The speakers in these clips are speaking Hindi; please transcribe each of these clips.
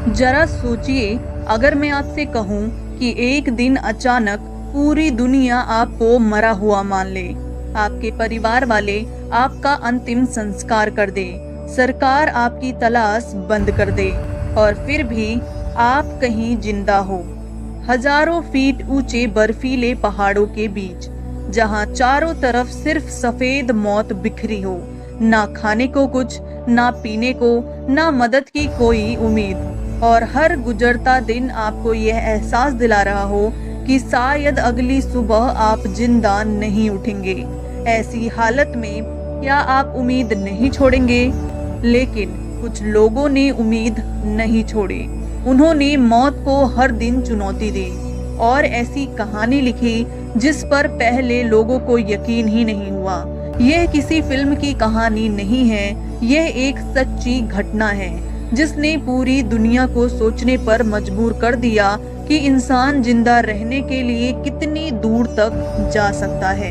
जरा सोचिए, अगर मैं आपसे कहूँ कि एक दिन अचानक पूरी दुनिया आपको मरा हुआ मान ले, आपके परिवार वाले आपका अंतिम संस्कार कर दे, सरकार आपकी तलाश बंद कर दे और फिर भी आप कहीं जिंदा हो, हजारों फीट ऊंचे बर्फीले पहाड़ों के बीच, जहां चारों तरफ सिर्फ सफेद मौत बिखरी हो, ना खाने को कुछ, ना पीने को, ना मदद की कोई उम्मीद, और हर गुजरता दिन आपको यह एहसास दिला रहा हो कि शायद अगली सुबह आप जिंदा नहीं उठेंगे। ऐसी हालत में क्या आप उम्मीद नहीं छोड़ेंगे? लेकिन कुछ लोगों ने उम्मीद नहीं छोड़ी। उन्होंने मौत को हर दिन चुनौती दी और ऐसी कहानी लिखी जिस पर पहले लोगों को यकीन ही नहीं हुआ। यह किसी फिल्म की कहानी नहीं है, यह एक सच्ची घटना है जिसने पूरी दुनिया को सोचने पर मजबूर कर दिया कि इंसान जिंदा रहने के लिए कितनी दूर तक जा सकता है।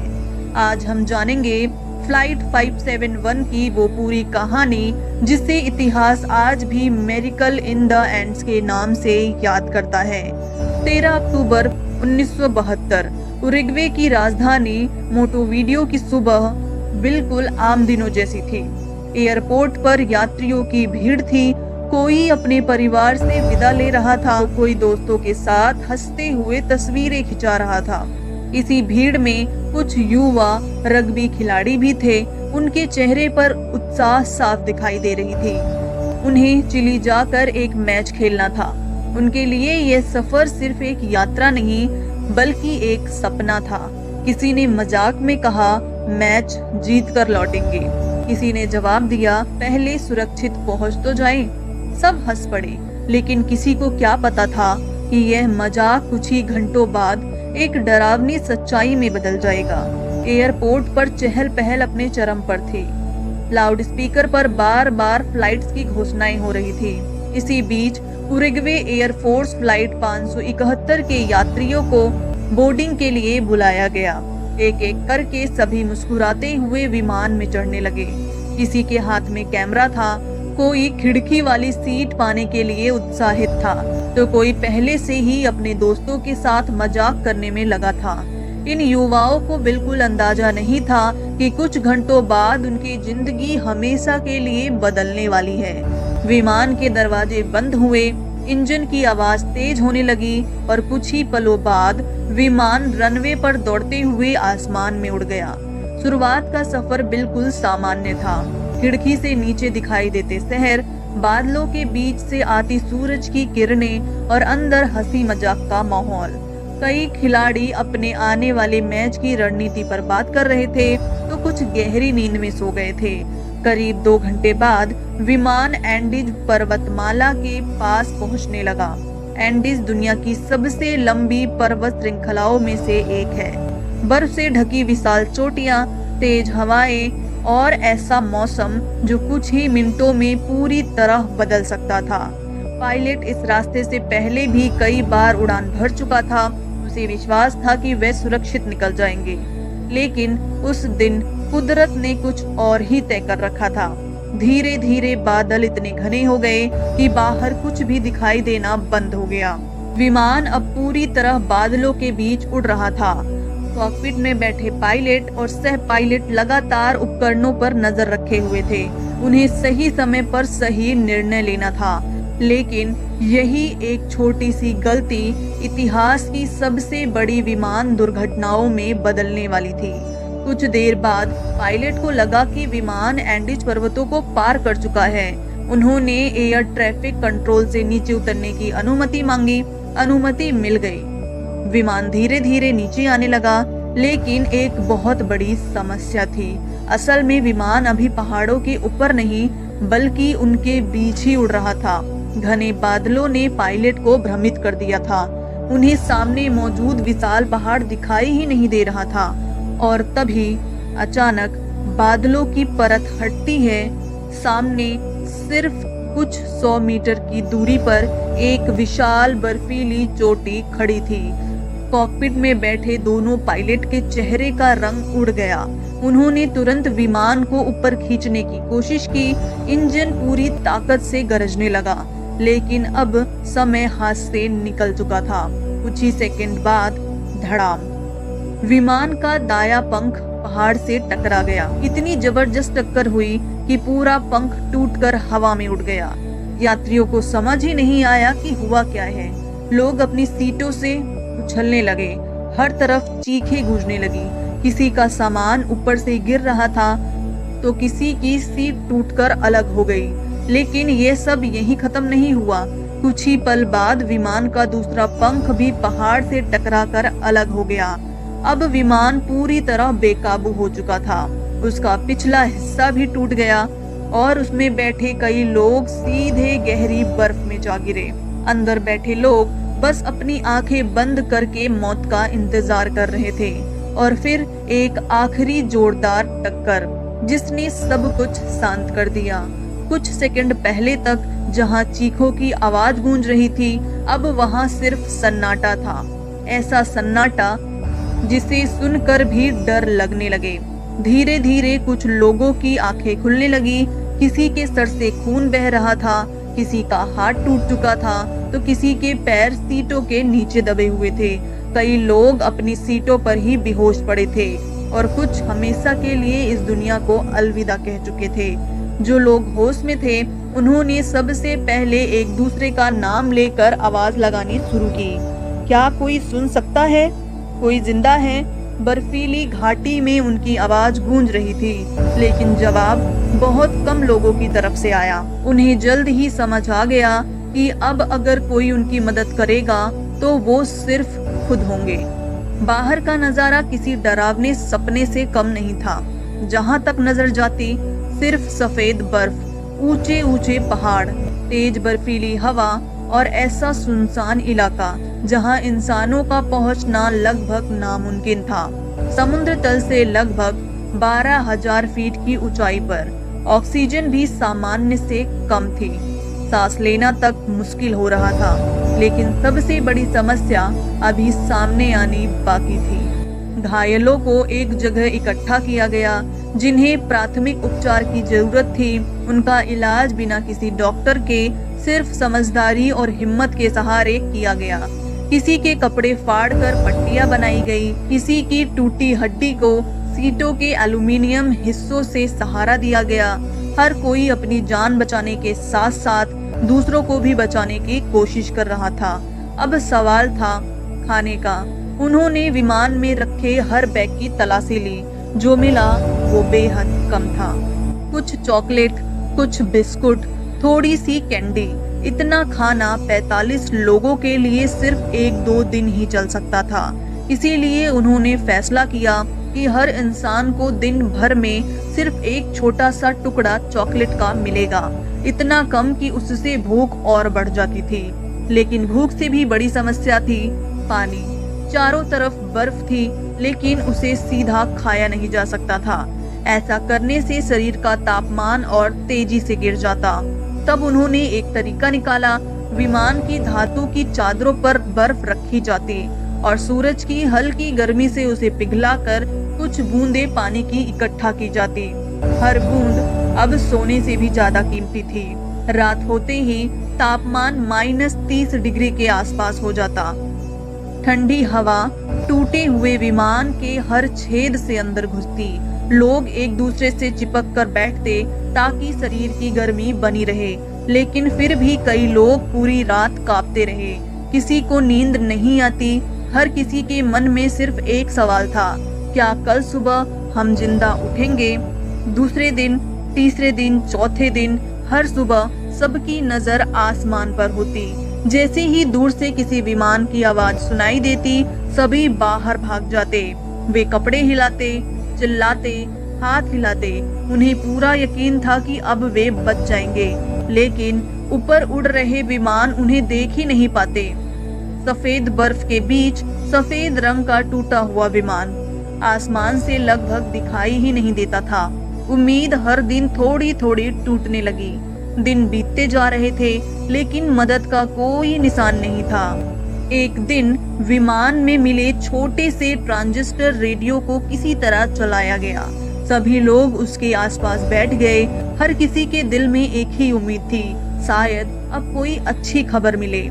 आज हम जानेंगे फ्लाइट 571 की वो पूरी कहानी जिसे इतिहास आज भी मेरिकल इन द एंड्स के नाम से याद करता है। 13 अक्टूबर 1972 उरुग्वे की राजधानी मोंटेवीडियो की सुबह बिल्कुल आम दिनों जैसी थी। एयरपोर्ट पर यात्रियों की भीड़ थी। कोई अपने परिवार से विदा ले रहा था, कोई दोस्तों के साथ हंसते हुए तस्वीरें खिंचा रहा था। इसी भीड़ में कुछ युवा रग्बी खिलाड़ी भी थे। उनके चेहरे पर उत्साह साफ दिखाई दे रही थी। उन्हें चिली जाकर एक मैच खेलना था। उनके लिए यह सफर सिर्फ एक यात्रा नहीं बल्कि एक सपना था। किसी ने मजाक में कहा, मैच जीत कर लौटेंगे। किसी ने जवाब दिया, पहले सुरक्षित पहुंच तो जाएं। सब हंस पड़े, लेकिन किसी को क्या पता था कि यह मजाक कुछ ही घंटों बाद एक डरावनी सच्चाई में बदल जाएगा। एयरपोर्ट पर चहल पहल अपने चरम पर थी। लाउड स्पीकर पर बार बार फ्लाइट्स की घोषणाएं हो रही थी। इसी बीच उरुग्वे एयरफोर्स फ्लाइट 571 के यात्रियों को बोर्डिंग के लिए बुलाया गया। एक एक करके सभी मुस्कुराते हुए विमान में चढ़ने लगे। किसी के हाथ में कैमरा था, कोई खिड़की वाली सीट पाने के लिए उत्साहित था, तो कोई पहले से ही अपने दोस्तों के साथ मजाक करने में लगा था। इन युवाओं को बिल्कुल अंदाजा नहीं था कि कुछ घंटों बाद उनकी जिंदगी हमेशा के लिए बदलने वाली है। विमान के दरवाजे बंद हुए, इंजन की आवाज तेज होने लगी और कुछ ही पलों बाद विमान रनवे पर दौड़ते हुए आसमान में उड़ गया। शुरुआत का सफर बिल्कुल सामान्य था। खिड़की से नीचे दिखाई देते शहर, बादलों के बीच से आती सूरज की किरणें और अंदर हंसी मजाक का माहौल। कई खिलाड़ी अपने आने वाले मैच की रणनीति पर बात कर रहे थे तो कुछ गहरी नींद में सो गए थे। करीब 2 घंटे बाद विमान एंडीज पर्वतमाला के पास पहुंचने लगा। एंडीज दुनिया की सबसे लंबी पर्वत श्रृंखलाओं में से एक है। बर्फ से ढकी विशाल चोटियां, तेज हवाएं और ऐसा मौसम जो कुछ ही मिनटों में पूरी तरह बदल सकता था। पायलट इस रास्ते से पहले भी कई बार उड़ान भर चुका था। उसे विश्वास था कि वे सुरक्षित निकल जाएंगे, लेकिन उस दिन कुदरत ने कुछ और ही तय कर रखा था। धीरे धीरे बादल इतने घने हो गए कि बाहर कुछ भी दिखाई देना बंद हो गया। विमान अब पूरी तरह बादलों के बीच उड़ रहा था। कॉकपिट में बैठे पायलट और सह पायलट लगातार उपकरणों पर नजर रखे हुए थे। उन्हें सही समय पर सही निर्णय लेना था, लेकिन यही एक छोटी सी गलती इतिहास की सबसे बड़ी विमान दुर्घटनाओं में बदलने वाली थी। कुछ देर बाद पायलट को लगा कि विमान एंडीज पर्वतों को पार कर चुका है। उन्होंने एयर ट्रैफिक कंट्रोल से नीचे उतरने की अनुमति मांगी। अनुमति मिल गई। विमान धीरे धीरे नीचे आने लगा, लेकिन एक बहुत बड़ी समस्या थी। असल में विमान अभी पहाड़ों के ऊपर नहीं बल्कि उनके बीच ही उड़ रहा था। घने बादलों ने पायलट को भ्रमित कर दिया था। उन्हें सामने मौजूद विशाल पहाड़ दिखाई ही नहीं दे रहा था। और तभी अचानक बादलों की परत हटती है। सामने सिर्फ कुछ 100 मीटर की दूरी पर एक विशाल बर्फीली चोटी खड़ी थी। कॉकपिट में बैठे दोनों पायलट के चेहरे का रंग उड़ गया। उन्होंने तुरंत विमान को ऊपर खींचने की कोशिश की। इंजन पूरी ताकत से गरजने लगा, लेकिन अब समय हाथ से निकल चुका था। कुछ ही सेकंड बाद धड़ाम, विमान का दायां पंख पहाड़ से टकरा गया। इतनी जबरदस्त टक्कर हुई कि पूरा पंख टूटकर हवा में उड़ गया। यात्रियों को समझ ही नहीं आया कि हुआ क्या है। लोग अपनी सीटों से उछलने लगे, हर तरफ चीखें गूंजने लगी। किसी का सामान ऊपर से गिर रहा था तो किसी की सीट टूटकर अलग हो गई। लेकिन ये सब यहीं खत्म नहीं हुआ। कुछ ही पल बाद विमान का दूसरा पंख भी पहाड़ से टकराकर अलग हो गया। अब विमान पूरी तरह बेकाबू हो चुका था। उसका पिछला हिस्सा भी टूट गया और उसमें बैठे कई लोग सीधे गहरी बर्फ में जा गिरे। अंदर बैठे लोग बस अपनी आंखें बंद करके मौत का इंतजार कर रहे थे। और फिर एक आखिरी जोरदार टक्कर जिसने सब कुछ शांत कर दिया। कुछ सेकंड पहले तक जहां चीखों की आवाज गूंज रही थी, अब वहां सिर्फ सन्नाटा था। ऐसा सन्नाटा जिसे सुनकर भी डर लगने लगे। धीरे धीरे कुछ लोगों की आंखें खुलने लगी। किसी के सर से खून बह रहा था, किसी का हाथ टूट चुका था तो किसी के पैर सीटों के नीचे दबे हुए थे। कई लोग अपनी सीटों पर ही बेहोश पड़े थे और कुछ हमेशा के लिए इस दुनिया को अलविदा कह चुके थे। जो लोग होश में थे उन्होंने सबसे पहले एक दूसरे का नाम लेकर आवाज लगानी शुरू की। क्या कोई सुन सकता है? कोई जिंदा है? बर्फीली घाटी में उनकी आवाज गूंज रही थी, लेकिन जवाब बहुत कम लोगों की तरफ से आया। उन्हें जल्द ही समझ आ गया कि अब अगर कोई उनकी मदद करेगा तो वो सिर्फ खुद होंगे। बाहर का नजारा किसी डरावने सपने से कम नहीं था। जहां तक नजर जाती सिर्फ सफेद बर्फ, ऊंचे ऊंचे पहाड़, तेज बर्फीली हवा और ऐसा सुनसान इलाका जहां इंसानों का पहुंचना लगभग नामुमकिन था। समुद्र तल से लगभग 12,000 फीट की ऊंचाई पर ऑक्सीजन भी सामान्य से कम थी। सांस लेना तक मुश्किल हो रहा था। लेकिन सबसे बड़ी समस्या अभी सामने आनी बाकी थी। घायलों को एक जगह इकट्ठा किया गया। जिन्हें प्राथमिक उपचार की जरूरत थी, उनका इलाज बिना किसी डॉक्टर के सिर्फ समझदारी और हिम्मत के सहारे किया गया। किसी के कपड़े फाड़कर पट्टियां बनाई गई, किसी की टूटी हड्डी को सीटों के एल्यूमिनियम हिस्सों से सहारा दिया गया। हर कोई अपनी जान बचाने के साथ साथ दूसरों को भी बचाने की कोशिश कर रहा था। अब सवाल था खाने का। उन्होंने विमान में रखे हर बैग की तलाशी ली। जो मिला वो बेहद कम था। कुछ चॉकलेट, कुछ बिस्कुट, थोड़ी सी कैंडी। इतना खाना 45 लोगों के लिए सिर्फ 1-2 दिन ही चल सकता था। इसीलिए उन्होंने फैसला किया कि हर इंसान को दिन भर में सिर्फ एक छोटा सा टुकड़ा चॉकलेट का मिलेगा। इतना कम कि उससे भूख और बढ़ जाती थी। लेकिन भूख से भी बड़ी समस्या थी पानी। चारों तरफ बर्फ थी, लेकिन उसे सीधा खाया नहीं जा सकता था। ऐसा करने से शरीर का तापमान और तेजी से गिर जाता। तब उन्होंने एक तरीका निकाला। विमान की धातु की चादरों पर बर्फ रखी जाती और सूरज की हल्की गर्मी से उसे पिघलाकर कुछ बूंदे पानी की इकट्ठा की जाती। हर बूंद अब सोने से भी ज्यादा कीमती थी। रात होते ही तापमान -30 डिग्री के आसपास हो जाता। ठंडी हवा टूटे हुए विमान के हर छेद से अंदर घुसती। लोग एक दूसरे से चिपक कर बैठते ताकि शरीर की गर्मी बनी रहे। लेकिन फिर भी कई लोग पूरी रात कांपते रहे। किसी को नींद नहीं आती। हर किसी के मन में सिर्फ एक सवाल था, क्या कल सुबह हम जिंदा उठेंगे? दूसरे दिन, तीसरे दिन, चौथे दिन, हर सुबह सबकी नजर आसमान पर होती। जैसे ही दूर से किसी विमान की आवाज सुनाई देती, सभी बाहर भाग जाते। वे कपड़े हिलाते, चिल्लाते, हाथ हिलाते। उन्हें पूरा यकीन था कि अब वे बच जाएंगे, लेकिन ऊपर उड़ रहे विमान उन्हें देख ही नहीं पाते। सफेद बर्फ के बीच सफेद रंग का टूटा हुआ विमान आसमान से लगभग दिखाई ही नहीं देता था। उम्मीद हर दिन थोड़ी थोड़ी टूटने लगी। दिन बीतते जा रहे थे, लेकिन मदद का कोई निशान नहीं था। एक दिन विमान में मिले छोटे से ट्रांजिस्टर रेडियो को किसी तरह चलाया गया। सभी लोग उसके आसपास बैठ गए। हर किसी के दिल में एक ही उम्मीद थी, शायद अब कोई अच्छी खबर मिले।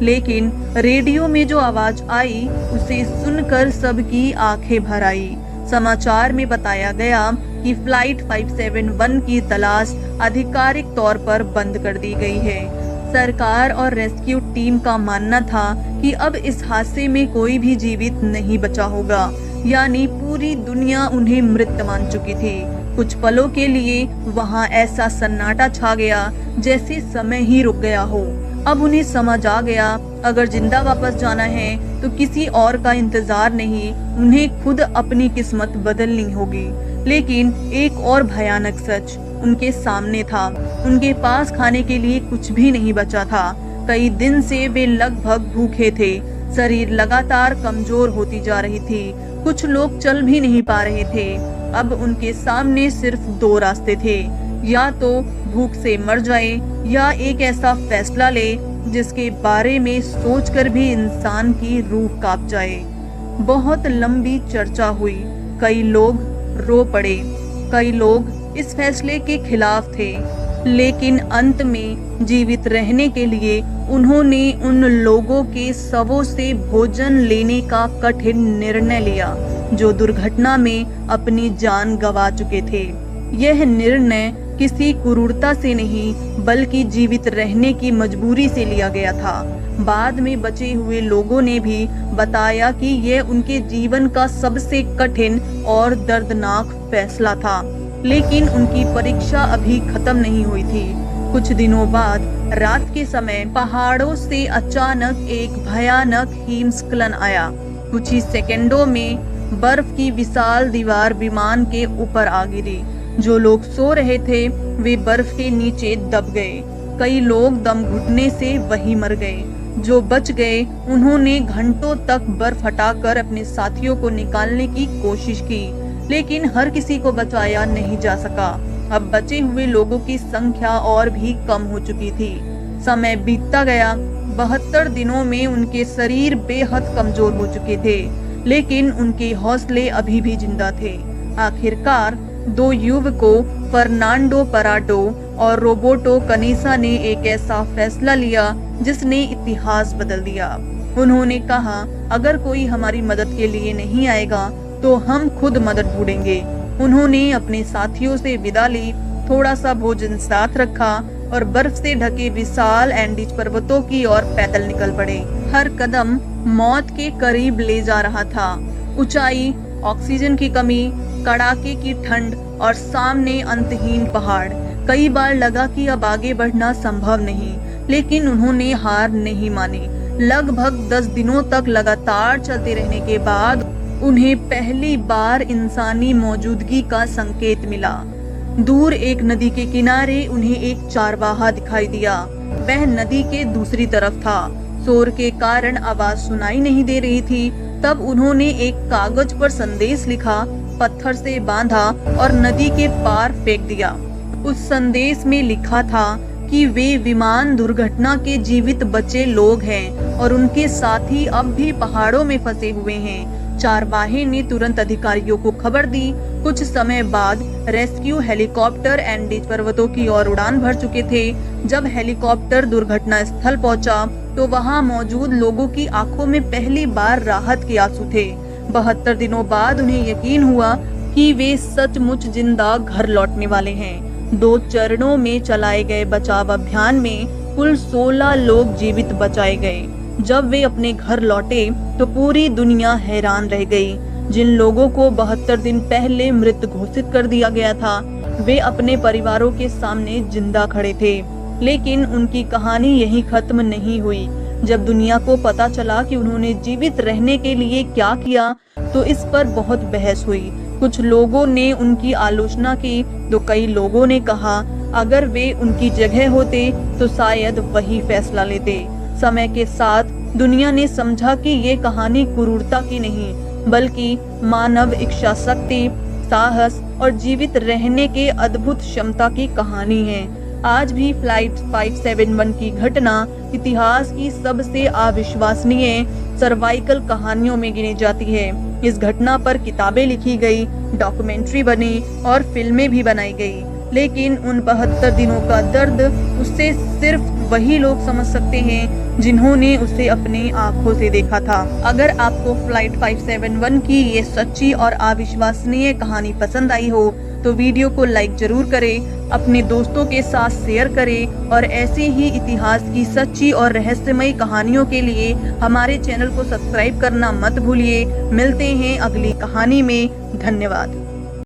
लेकिन रेडियो में जो आवाज आई उसे सुनकर सबकी आंखें भर आई। समाचार में बताया गया कि फ्लाइट 571 की तलाश आधिकारिक तौर पर बंद कर दी गई है। सरकार और रेस्क्यू टीम का मानना था कि अब इस हादसे में कोई भी जीवित नहीं बचा होगा, यानी पूरी दुनिया उन्हें मृत मान चुकी थी। कुछ पलों के लिए वहां ऐसा सन्नाटा छा गया जैसे समय ही रुक गया हो। अब उन्हें समझ आ गया, अगर जिंदा वापस जाना है तो किसी और का इंतजार नहीं, उन्हें खुद अपनी किस्मत बदलनी होगी। लेकिन एक और भयानक सच उनके सामने था। उनके पास खाने के लिए कुछ भी नहीं बचा था। कई दिन से वे लगभग भूखे थे। शरीर लगातार कमजोर होती जा रही थी। कुछ लोग चल भी नहीं पा रहे थे। अब उनके सामने सिर्फ दो रास्ते थे, या तो भूख से मर जाए या एक ऐसा फैसला ले जिसके बारे में सोचकर भी इंसान की रूह कांप जाए। बहुत लंबी चर्चा हुई, कई लोग रो पड़े, कई लोग इस फैसले के खिलाफ थे, लेकिन अंत में जीवित रहने के लिए उन्होंने उन लोगों के शवों से भोजन लेने का कठिन निर्णय लिया जो दुर्घटना में अपनी जान गंवा चुके थे। यह निर्णय किसी क्रूरता से नहीं बल्कि जीवित रहने की मजबूरी से लिया गया था। बाद में बचे हुए लोगों ने भी बताया कि यह उनके जीवन का सबसे कठिन और दर्दनाक फैसला था, लेकिन उनकी परीक्षा अभी खत्म नहीं हुई थी। कुछ दिनों बाद रात के समय पहाड़ों से अचानक एक भयानक हिमस्खलन आया। कुछ ही सेकंडों में बर्फ की विशाल दीवार विमान के ऊपर आ गिरी। जो लोग सो रहे थे वे बर्फ के नीचे दब गए। कई लोग दम घुटने से वहीं मर गए। जो बच गए उन्होंने घंटों तक बर्फ हटाकर अपने साथियों को निकालने की कोशिश की, लेकिन हर किसी को बचाया नहीं जा सका। अब बचे हुए लोगों की संख्या और भी कम हो चुकी थी। समय बीतता गया। 72 दिनों में उनके शरीर बेहद कमजोर हो चुके थे, लेकिन उनके हौसले अभी भी जिंदा थे। आखिरकार दो युवकों फर्नांडो पराडो और रोबर्टो कनीसा ने एक ऐसा फैसला लिया जिसने इतिहास बदल दिया। उन्होंने कहा, अगर कोई हमारी मदद के लिए नहीं आएगा तो हम खुद मदद ढूंढेंगे। उन्होंने अपने साथियों से विदा ली, थोड़ा सा भोजन साथ रखा और बर्फ से ढके विशाल एंडीज पर्वतों की ओर पैदल निकल पड़े। हर कदम मौत के करीब ले जा रहा था। ऊंचाई, ऑक्सीजन की कमी, कड़ाके की ठंड और सामने अंतहीन पहाड़। कई बार लगा कि अब आगे बढ़ना संभव नहीं, लेकिन उन्होंने हार नहीं मानी। लगभग 10 दिनों तक लगातार चलते रहने के बाद उन्हें पहली बार इंसानी मौजूदगी का संकेत मिला। दूर एक नदी के किनारे उन्हें एक चारवाहा दिखाई दिया। वह नदी के दूसरी तरफ था। शोर के कारण आवाज सुनाई नहीं दे रही थी। तब उन्होंने एक कागज पर संदेश लिखा, पत्थर से बांधा और नदी के पार फेंक दिया। उस संदेश में लिखा था कि वे विमान दुर्घटना के जीवित बचे लोग हैं और उनके साथी अब भी पहाड़ों में फंसे हुए हैं। चारवाहे ने तुरंत अधिकारियों को खबर दी। कुछ समय बाद रेस्क्यू हेलीकॉप्टर एंडीज पर्वतों की ओर उड़ान भर चुके थे। जब हेलीकॉप्टर दुर्घटना स्थल पहुंचा तो वहां मौजूद लोगों की आंखों में पहली बार राहत के आंसू थे। 72 दिनों बाद उन्हें यकीन हुआ कि वे सचमुच जिंदा घर लौटने वाले हैं। 2 चरणों में चलाए गए बचाव अभियान में कुल 16 लोग जीवित बचाए गए। जब वे अपने घर लौटे तो पूरी दुनिया हैरान रह गई। जिन लोगों को 72 दिन पहले मृत घोषित कर दिया गया था, वे अपने परिवारों के सामने जिंदा खड़े थे। लेकिन उनकी कहानी यहीं खत्म नहीं हुई। जब दुनिया को पता चला कि उन्होंने जीवित रहने के लिए क्या किया, तो इस पर बहुत बहस हुई। कुछ लोगों ने उनकी आलोचना की तो कई लोगों ने कहा, अगर वे उनकी जगह होते तो शायद वही फैसला लेते। समय के साथ दुनिया ने समझा कि ये कहानी क्रूरता की नहीं, बल्कि मानव इच्छा शक्ति, साहस और जीवित रहने के अद्भुत क्षमता की कहानी है। आज भी फ्लाइट 571 की घटना इतिहास की सबसे अविश्वसनीय सर्वाइकल कहानियों में गिनी जाती है। इस घटना पर किताबें लिखी गई, डॉक्यूमेंट्री बनी और फिल्में भी बनाई गई। लेकिन उन 72 दिनों का दर्द उससे सिर्फ वही लोग समझ सकते हैं जिन्होंने उसे अपनी आंखों से देखा था। अगर आपको फ्लाइट 571 की ये सच्ची और अविश्वसनीय कहानी पसंद आई हो तो वीडियो को लाइक जरूर करें, अपने दोस्तों के साथ शेयर करें और ऐसे ही इतिहास की सच्ची और रहस्यमयी कहानियों के लिए हमारे चैनल को सब्सक्राइब करना मत भूलिए। मिलते हैं अगली कहानी में। धन्यवाद।